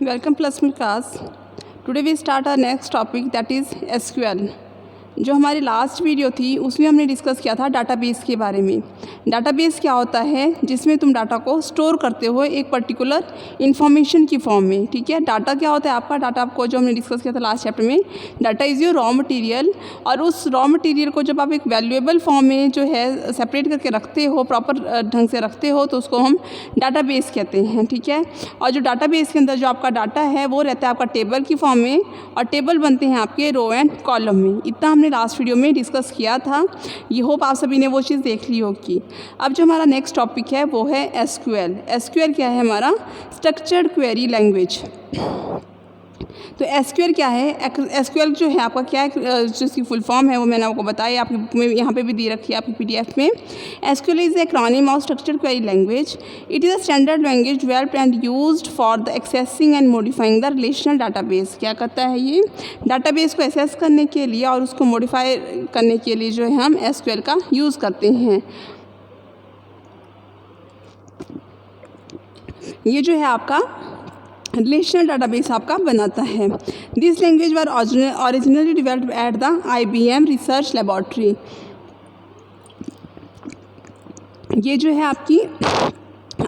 Welcome plus middle class. Today we start our next topic, that is SQL. जो हमारी last video थी उसमें हमने डिस्कस किया था डाटाबेस के बारे में। डाटाबेस क्या होता है, जिसमें तुम डाटा को स्टोर करते हो एक पर्टिकुलर इन्फॉर्मेशन की फॉर्म में। ठीक है, डाटा क्या होता है आपका, डाटा आपको जो हमने डिस्कस किया था लास्ट चैप्टर में, data is your raw material. और उस रॉ मटेरियल को जब आप एक वैल्यूएबल फॉर्म में जो है सेपरेट करके रखते हो, प्रॉपर ढंग से रखते हो, तो उसको हम डाटाबेस कहते हैं। ठीक है, और जो डाटाबेस के अंदर जो आपका डाटा है वो रहता है आपका टेबल की फॉर्म में, और टेबल बनते हैं आपके रो एंड कॉलम में। इतना हमने लास्ट वीडियो में डिस्कस किया था। ये होप आप सभी ने वो चीज़ देख ली होगी। अब जो हमारा नेक्स्ट टॉपिक है वो है एसक्यूएल। एसक्यूएल क्या है हमारा, स्ट्रक्चर्ड क्वेरी लैंग्वेज। तो एसक्यूएल क्या है, एसक्यूएल जो है आपका क्या है, जिसकी फुल फॉर्म है वो मैंने आपको बताया, आपकी बुक में यहाँ पे भी दी रखी है आपकी पीडीएफ में। SQL is acronym of structured query language. It is a standard language developed and used for the accessing and modifying the relational database. क्या करता है ये, डाटाबेस को एक्सेस करने के लिए और उसको मॉडिफाई करने के लिए जो है हम एसक्यूएल का यूज़ करते हैं। ये जो है आपका रिलेशनल डाटाबेस आपका बनाता है। This language were originally developed at the IBM research laboratory. ये जो है आपकी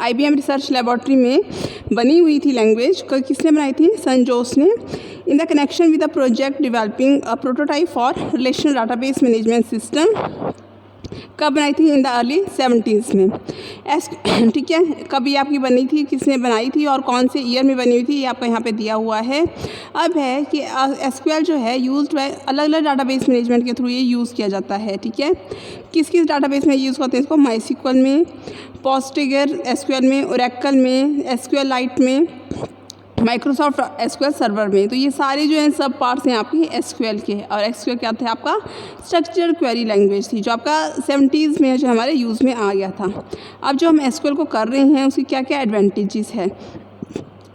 IBM रिसर्च लेबॉर्ट्री में बनी हुई थी लैंग्वेज। किसने बनाई थी, सन जोस ने, in the connection with the project developing a prototype for relational database management system. कब बनाई थी, इन द अर्ली 70s में। ठीक है, कब ये आपकी बनी थी, किसने बनाई थी और कौन से ईयर में बनी हुई थी, ये आपको यहाँ पे दिया हुआ है। अब है कि एसक्यूएल जो है यूज्ड बाय अलग अलग डाटाबेस मैनेजमेंट के थ्रू ये यूज़ किया जाता है। ठीक है, किस किस डाटाबेस में यूज़ करते हैं इसको, माईसीक्वल में, पोस्टग्रेसक्यूएल एसक्यूएल में, ओरेकल में, एसक्यूएल लाइट में, माइक्रोसॉफ्ट एसक्यूएल सर्वर में। तो ये सारे जो हैं सब पार्ट्स हैं आपकी एसक्यूएल के। और एसक्यूएल क्या था आपका, स्ट्रक्चर्ड क्वेरी लैंग्वेज थी, जो आपका 70s में जो हमारे यूज़ में आ गया था। अब जो हम एसक्यूएल को कर रहे हैं उसकी क्या क्या एडवांटेजेस है,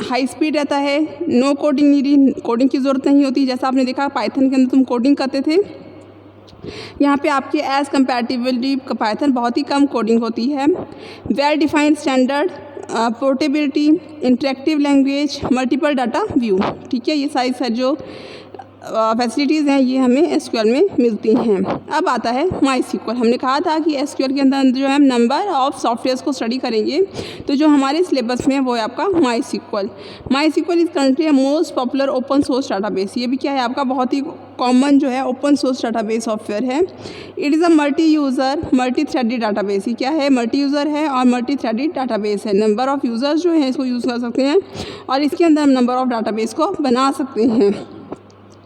हाई स्पीड रहता है, नो कोडिंग नीडी, कोडिंग की ज़रूरत नहीं होती। जैसा आपने देखा पाइथन के अंदर तुम कोडिंग करते थे, यहाँ पे आपके एज़ कंपैरेटिवली पाइथन बहुत ही कम कोडिंग होती है। Well defined standard, portability, interactive language, multiple data view. ठीक है, ये सारी जो फैसिलिटीज़ हैं ये हमें एसक्यूएल में मिलती हैं। अब आता है माईसीक्वल। हमने कहा था कि एसक्यूएल के अंदर जो है हम नंबर ऑफ सॉफ्टवेयर्स को स्टडी करेंगे, तो जो हमारे सिलेबस में है वो है आपका MySQL. MySQL is currently most popular open source database. ये भी क्या है आपका बहुत ही कॉमन जो है ओपन सोर्स डाटाबेस सॉफ्टवेयर है। It is a multi user multi threaded database. ये क्या है, मल्टी यूज़र है और मल्टी थ्रेडेड डाटाबेस है। नंबर ऑफ़ यूज़र्स जो है इसको यूज़ कर सकते हैं और इसके अंदर हम नंबर ऑफ़ डाटाबेस को बना सकते हैं।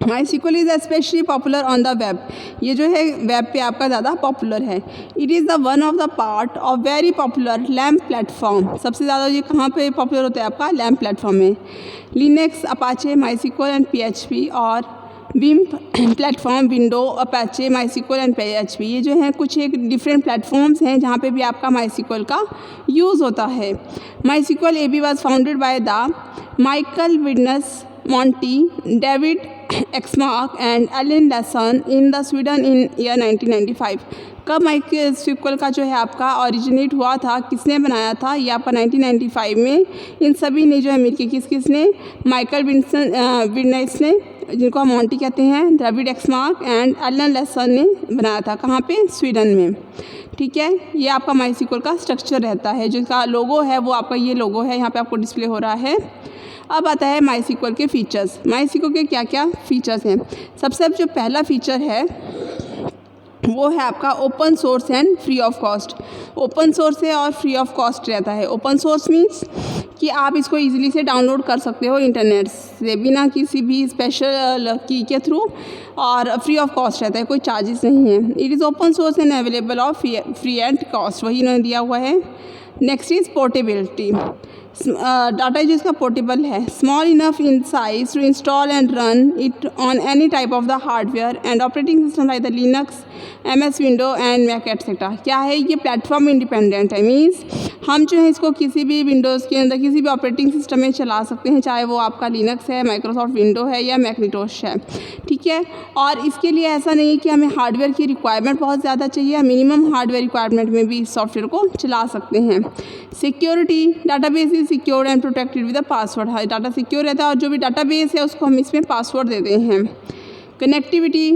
MySQL is specially popular on the web. ये जो है वेब पे आपका ज़्यादा पॉपुलर है। It is the one of the part of very popular LAMP platform. सबसे ज़्यादा ये कहाँ पे पॉपुलर होता है आपका, लैम्प प्लेटफॉर्म में। Linux, Apache, MySQL and PHP, और विम्प platform, window, Apache, MySQL and PHP। ये जो हैं कुछ एक डिफरेंट प्लेटफॉर्म्स हैं जहाँ पे भी आपका माईसीक्वल का यूज़ होता है। MySQL AB was founded by the Michael Widenius Monty, David Exmark and Alan Lasson in the Sweden in year 1995। कब माईसीक्वल का जो है आपका ओरिजिनेट हुआ था, किसने बनाया था, ये आपका 1995 में इन सभी ने जो है मिलकर, किसने, माइकल विडनस ने, जिनको हम मॉन्टी कहते हैं, डेविड एक्समार्क एंड एलन लेसन ने बनाया था। कहाँ पे, स्वीडन में। ठीक है, ये आपका माईसीक्वल का स्ट्रक्चर रहता है। जिसका लोगो है वो आपका ये लोगो है, यहाँ पे आपको डिस्प्ले हो रहा है। अब आता है माईसीक्वल के फीचर्स। माईसीक्वल के क्या क्या फीचर्स हैं, सबसे जो पहला फीचर है वो है आपका open source and free of cost. Open source है और फ्री ऑफ कॉस्ट रहता है। ओपन सोर्स मीन्स कि आप इसको इजीली से डाउनलोड कर सकते हो इंटरनेट से बिना किसी भी स्पेशल की के थ्रू, और फ्री ऑफ कॉस्ट रहता है, कोई चार्जेस नहीं है। It is open source and available of free and cost, वही इन्होंने दिया हुआ है। Next is portability. डाटा जो इसका पोर्टेबल है, small enough in size to install and run it on any type of the hardware and operating system like the Linux, MS window and Mac etcetera. क्या है, ये platform independent है। Means हम जो है इसको किसी भी विंडोज़ के अंदर किसी भी ऑपरेटिंग सिस्टम में चला सकते हैं, चाहे वो आपका लिनक्स है, माइक्रोसॉफ्ट विंडो है या मैकिन्टोश है। ठीक है, और इसके लिए ऐसा नहीं है कि हमें हार्डवेयर की रिक्वायरमेंट बहुत ज़्यादा चाहिए, मिनिमम हार्डवेयर रिक्वायरमेंट में भी इस सॉफ्टवेयर को चला सकते हैं। Security, database is secured and protected with the password. हाँ, डाटा सिक्योर रहता है और जो भी डाटाबेस है उसको हम इसमें पासवर्ड देते हैं। Connectivity,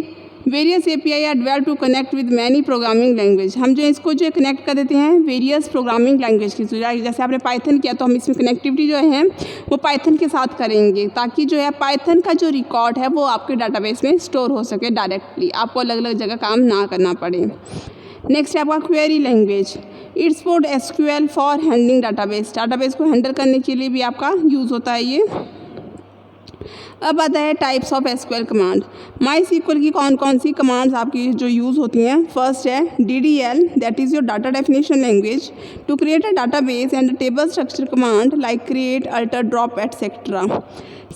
various API are developed to connect with many programming language. हम जो इसको जो कनेक्ट कर देते हैं वेरियस प्रोग्रामिंग लैंग्वेज की, जैसे आपने पाइथन किया तो हम इसमें कनेक्टिविटी जो है वो पाइथन के साथ करेंगे, ताकि जो है पाइथन का जो रिकॉर्ड है वो आपके डाटाबेस में स्टोर हो सके डायरेक्टली, आपको अलग अलग जगह काम ना करना पड़े। नेक्स्ट है आपका query language. It's support SQL for handling database. Database को हैंडल करने के लिए भी आपका यूज़ होता है ये। अब आता है types of SQL command. MySQL की कौन कौन सी कमांड्स आपकी जो यूज़ होती हैं। फर्स्ट है DDL, that is your data definition language to create a database and table structure command like create, alter, drop etcetera.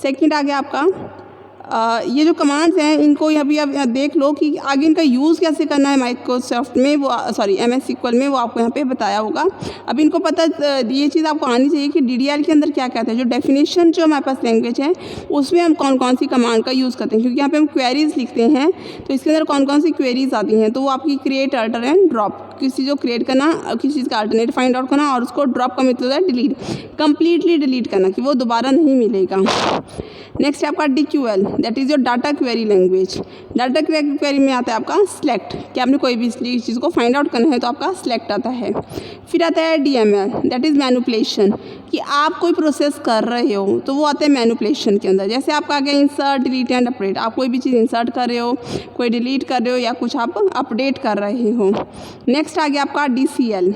Second आ गया आपका ये जो कमांड्स हैं इनको अभी आप देख लो कि आगे इनका यूज़ कैसे करना है माइक्रोसॉफ्ट में, वो MS SQL में, वो आपको यहाँ पे बताया होगा। अब इनको पता ये चीज़ आपको आनी चाहिए कि DDL के अंदर क्या कहते हैं। जो डेफिनेशन जो हमारे पास लैंग्वेज है उसमें हम कौन कौन सी कमांड का यूज़ करते हैं, क्योंकि यहाँ पे हम क्वेरीज लिखते हैं तो इसके अंदर कौन कौन सी क्वेरीज आती हैं। तो वो आपकी क्रिएट, अल्टर एंड ड्रॉप, किसी चीज़ को क्रिएट करना, किसी चीज़ का अल्टरनेट फाइंड आउट करना, और उसको ड्रॉप का मतलब है डिलीट, कंप्लीटली डिलीट करना कि वो दोबारा नहीं मिलेगा। नेक्स्ट है आपका DQL, that is your data query language. Data query में आता है आपका सिलेक्ट, कि आपने कोई भी चीज़ को फाइंड आउट करना है तो आपका सिलेक्ट आता है। फिर आता है DML, दैट इज़ मैनिपुलेशन, कि आप कोई प्रोसेस कर रहे हो तो वो आता है मैनिपुलेशन के अंदर। जैसे आपका आ गया इंसर्ट, डिलीट एंड अपडेट, आप कोई भी चीज़ इंसर्ट कर रहे हो, कोई डिलीट कर रहे हो या कुछ आप अपडेट कर रहे हो। नेक्स्ट आ गया आपका DCL।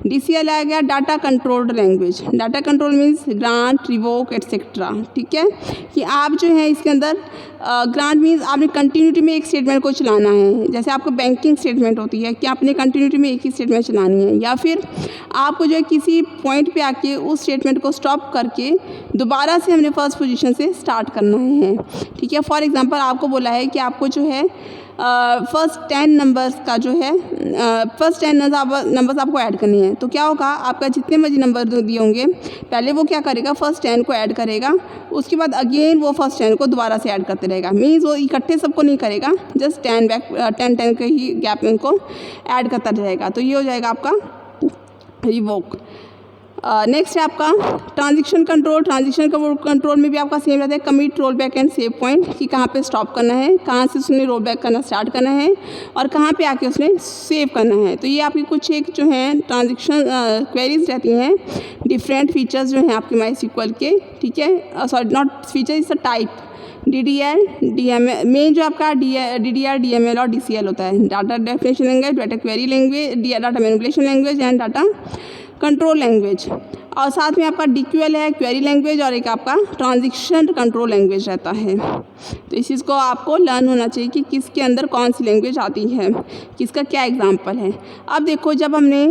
DCL आ गया data controlled language. Data control means grant, revoke etcetera. ठीक है, कि आप जो है इसके अंदर ग्रांट मीन्स आपने कंटिन्यूटी में एक स्टेटमेंट को चलाना है। जैसे आपको बैंकिंग स्टेटमेंट होती है कि आपने कंटिन्यूटी में एक ही स्टेटमेंट चलानी है, या फिर आपको जो है किसी पॉइंट पे आके उस स्टेटमेंट को स्टॉप करके दोबारा से हमने फर्स्ट पोजीशन से स्टार्ट करना है। ठीक है, फॉर एग्जांपल आपको बोला है कि आपको जो है फर्स्ट 10 नंबर्स का जो है फर्स्ट 10 नंबर्स आपको ऐड करनी है। तो क्या होगा, आपका जितने मर्जी नंबर दिए होंगे पहले वो क्या करेगा, फर्स्ट 10 को ऐड करेगा, उसके बाद अगेन वो फर्स्ट 10 को दोबारा से ऐड करते रहेगा। मीन्स वो इकट्ठे सबको नहीं करेगा, जस्ट 10 के ही गैप में उनको ऐड करता रहेगा। तो ये हो जाएगा आपका रिवोक। नेक्स्ट है आपका ट्रांजिशन कंट्रोल। ट्रांजिशन कंट्रोल में भी आपका सेम रहता है, commit, roll back and save point, कि कहाँ पे स्टॉप करना है, कहाँ से उसने रोल बैक करना स्टार्ट करना है और कहाँ पे आके उसने सेव करना है। तो ये आपकी कुछ एक जो है ट्रांजिशन क्वेरीज रहती हैं, डिफरेंट फीचर्स जो हैं आपके MySQL के। ठीक है, sorry not feature, is a type. DDL, DML main जो आपका DDR, DML और DCL होता है, data definition language, data query language, data manipulation language and data control language. और साथ में आपका DQL है, क्वेरी लैंग्वेज, और एक आपका ट्रांजिशन कंट्रोल लैंग्वेज रहता है। तो इस चीज़ को आपको लर्न होना चाहिए कि किसके अंदर कौन सी लैंग्वेज आती है, किसका क्या एग्जाम्पल है। अब देखो, जब हमने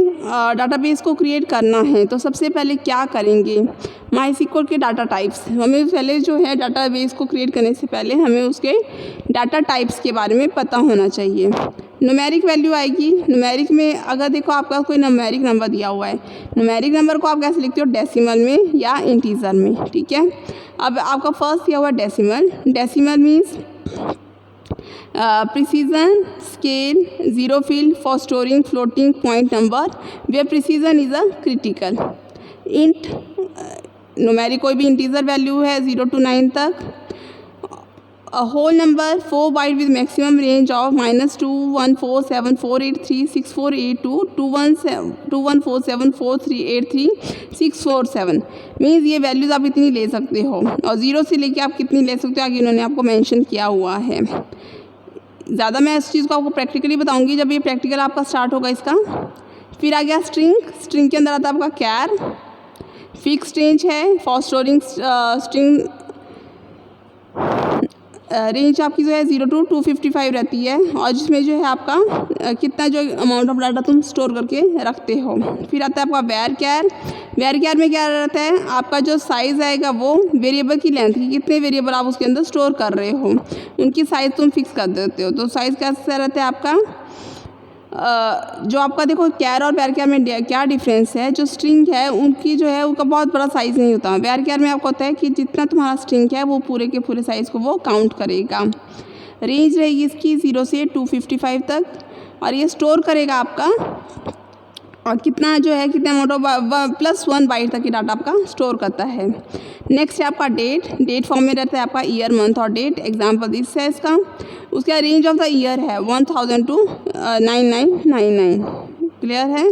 डाटाबेस को क्रिएट करना है तो सबसे पहले क्या करेंगे, MySQL के डाटा टाइप्स, हमें पहले जो है डाटाबेस को क्रिएट करने से पहले हमें उसके डाटा टाइप्स के बारे में पता होना चाहिए। न्यूमेरिक वैल्यू आएगी। न्यूमेरिक में अगर देखो आपका कोई न्यूमेरिक नंबर दिया हुआ है, न्यूमेरिक नंबर को आप कैसे लिखते हो, डेसिमल में या इंटीजर में। ठीक है, अब आपका फर्स्ट दिया हुआ है decimal. Decimal means precision scale zero field for storing floating point number where precision is a critical. Int numeric कोई भी इंटीजर वैल्यू है 0 to 9 तक। A whole number 4 byte with maximum range of -2147483648 to 21474383 means ये values आप इतनी ले सकते हो, और ज़ीरो से लेके आप कितनी ले सकते हो आगे इन्होंने आपको मेंशन किया हुआ है। ज़्यादा मैं इस चीज़ को आपको प्रैक्टिकली बताऊंगी जब ये प्रैक्टिकल आपका स्टार्ट होगा इसका। फिर आ गया स्ट्रिंग। स्ट्रिंग के अंदर आता है आपका कैर। फिक्स रेंज है फॉर स्टोरिंग स्ट्रिंग। रेंज आपकी जो है 0 to 255 रहती है, और जिसमें जो है आपका कितना जो अमाउंट ऑफ डाटा तुम स्टोर करके रखते हो। फिर आता है आपका वेर कैर। वेर कैर में क्या रहता है, आपका जो साइज़ आएगा वो वेरिएबल की लेंथ की, कितने वेरिएबल आप उसके अंदर स्टोर कर रहे हो उनकी साइज़ तुम फिक्स कर देते हो। तो साइज़ कैसा रहता है आपका, जो आपका देखो कैर और वेर कैर में क्या डिफरेंस है, जो स्ट्रिंग है उनकी जो है उनका बहुत बड़ा साइज़ नहीं होता। वेर कैर में आपको होता है कि जितना तुम्हारा स्ट्रिंग है वो पूरे के पूरे साइज़ को वो काउंट करेगा। रेंज रहेगी इसकी 0 से 255 तक, और ये स्टोर करेगा आपका और कितना जो है कितने अमाउंट ऑफ +1 बाइट तक की डाटा आपका स्टोर करता है। नेक्स्ट है आपका डेट फॉर्म में रहता है आपका ईयर मंथ और डेट। एग्जाम्पल दिस है इसका, उसका रेंज ऑफ द ईयर है 1000 to 9999। क्लियर है।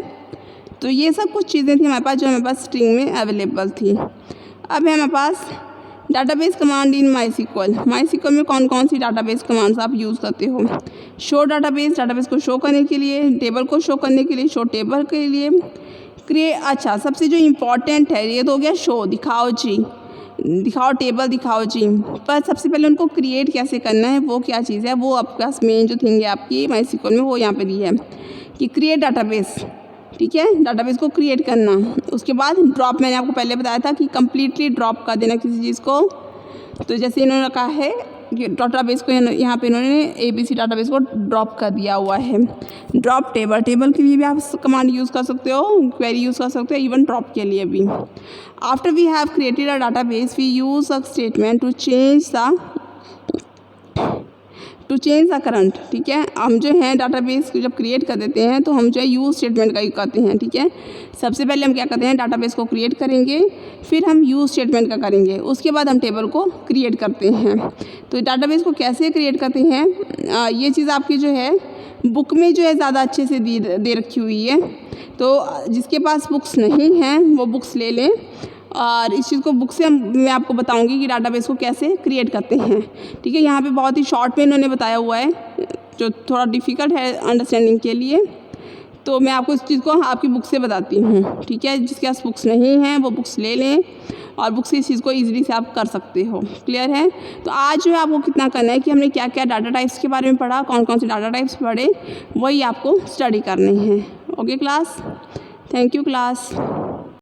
तो ये सब कुछ चीज़ें थी हमारे पास जो हमारे पास स्ट्रिंग में अवेलेबल थी। अब है हमारे पास डाटाबेस कमांड इन MySQL में कौन कौन सी डाटाबेस कमांड्स आप यूज़ करते हो। शो डाटाबेस को शो करने के लिए, टेबल को शो करने के लिए, शो टेबल के लिए, अच्छा सबसे जो इम्पॉर्टेंट है ये तो हो गया शो, दिखाओ टेबल दिखाओ जी। पर सबसे पहले उनको क्रिएट कैसे करना है, वो क्या चीज़ है, वो आपके पास मेन जो थिंग है आपकी MySQL में वो यहाँ पे दी है कि क्रिएट डाटाबेस। ठीक है, डाटाबेस को क्रिएट करना। उसके बाद ड्रॉप, मैंने आपको पहले बताया था कि कम्प्लीटली ड्रॉप कर देना किसी चीज़ को। तो जैसे इन्होंने कहा है कि डाटाबेस को यहाँ पे इन्होंने ABC डाटाबेस को ड्रॉप कर दिया हुआ है। ड्रॉप टेबल के लिए भी आप कमांड यूज़ कर सकते हो, क्वेरी यूज़ कर सकते हो, इवन ड्रॉप के लिए भी। After we have created a database we use a statement to change the current. ठीक है, हम जो है डाटाबेस को जब क्रिएट कर देते हैं तो हम जो है यूज़ स्टेटमेंट का यूज़ करते हैं। ठीक है, सबसे पहले हम क्या करते हैं, डाटाबेस को क्रिएट करेंगे, फिर हम यूज़ स्टेटमेंट का करेंगे, उसके बाद हम टेबल को क्रिएट करते हैं। तो डाटाबेस को कैसे क्रिएट करते हैं, ये चीज़ आपकी जो है बुक में जो है ज़्यादा अच्छे से दे रखी हुई है। तो जिसके पास बुक्स नहीं हैं वो बुक्स ले लें, और इस चीज़ को बुक से मैं आपको बताऊंगी कि डाटाबेस को कैसे क्रिएट करते हैं। ठीक है, यहाँ पे बहुत ही शॉर्ट में इन्होंने बताया हुआ है जो थोड़ा डिफ़िकल्ट है अंडरस्टैंडिंग के लिए। तो मैं आपको इस चीज़ को आपकी बुक से बताती हूँ। ठीक है, जिसके पास बुक्स नहीं हैं वो बुक्स ले लें और बुक से इस चीज़ को ईजिली से आप कर सकते हो। क्लियर है। तो आज जो है आपको कितना करना है कि हमने क्या क्या डाटा टाइप्स के बारे में पढ़ा, कौन कौन से डाटा टाइप्स पढ़े, वही आपको स्टडी करने हैं। Okay class, thank you class.